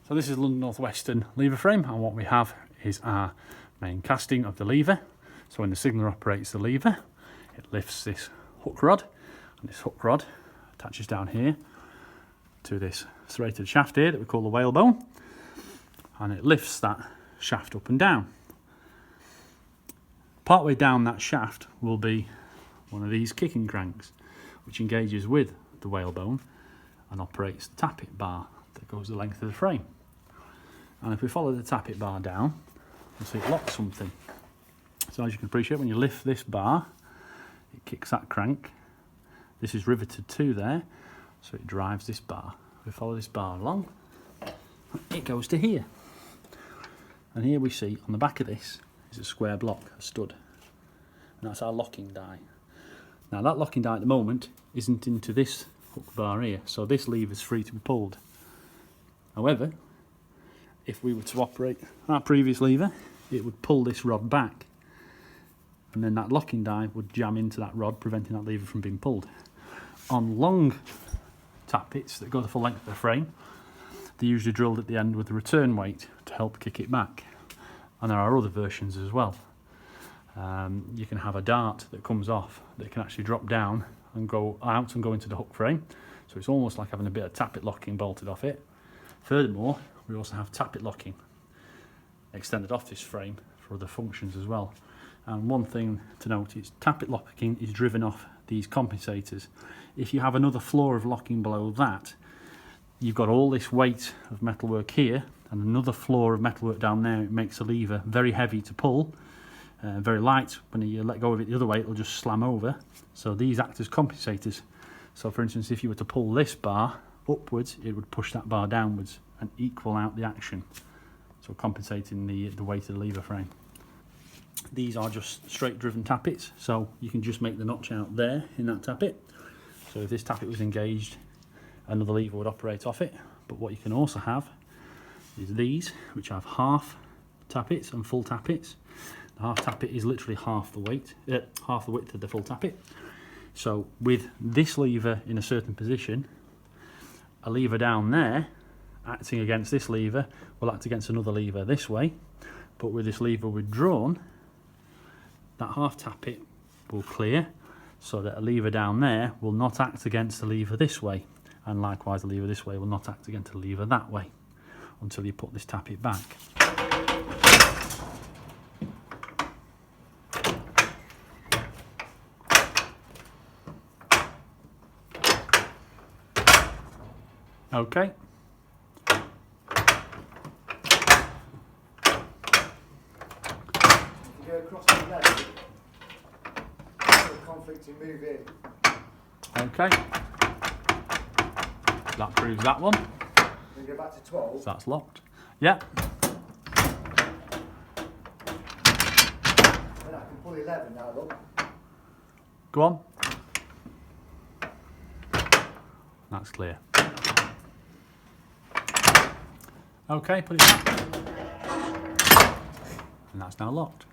So this is London North Western lever frame, and what we have is our main casting of the lever. So when the signaller operates the lever, it lifts this hook rod, and this hook rod attaches down here to this serrated shaft here that we call the whalebone, and it lifts that shaft up and down. Partway down that shaft will be one of these kicking cranks, which engages with the whalebone and operates the tappet bar that goes the length of the frame. And if we follow the tappet bar down, you'll see it locks something. So as you can appreciate, when you lift this bar, it kicks that crank. This is riveted to there, so it drives this bar. If we follow this bar along, it goes to here. And here we see on the back of this is a square block, a stud. And that's our locking die. Now that locking die at the moment isn't into this hook bar here, so this lever is free to be pulled. However, if we were to operate our previous lever, it would pull this rod back, and then that locking die would jam into that rod, preventing that lever from being pulled. On long tappets that go the full length of the frame, they're usually drilled at the end with a return weight to help kick it back. And there are other versions as well. You can have a dart that comes off that can actually drop down and go out and go into the hook frame. So it's almost like having a bit of tappet locking bolted off it. Furthermore, we also have tappet locking extended off this frame for other functions as well. And one thing to note is tappet locking is driven off these compensators. If you have another floor of locking below that, you've got all this weight of metalwork here and another floor of metalwork down there. It makes the lever very heavy to pull, very light. When you let go of it the other way, it'll just slam over. So these act as compensators. So for instance, if you were to pull this bar upwards, it would push that bar downwards and equal out the action, so compensating the weight of the lever frame. These are just straight driven tappets, so you can just make the notch out there in that tappet. So if this tappet was engaged, another lever would operate off it. But what you can also have is these, which have half tappets and full tappets. The half tappet is literally half the weight, half the width of the full tappet. So with this lever in a certain position, a lever down there acting against this lever will act against another lever this way. But with this lever withdrawn, that half tappet will clear, so that a lever down there will not act against the lever this way, and likewise the lever this way will not act against the lever that way until you put this tappet back. Okay. Go across the leg, the conflict and move in. Okay. That proves that one. Then go back to 12. So that's locked. Yeah. Then I can pull 11 now, look. Go on. That's clear. Okay, put it back. And that's now locked.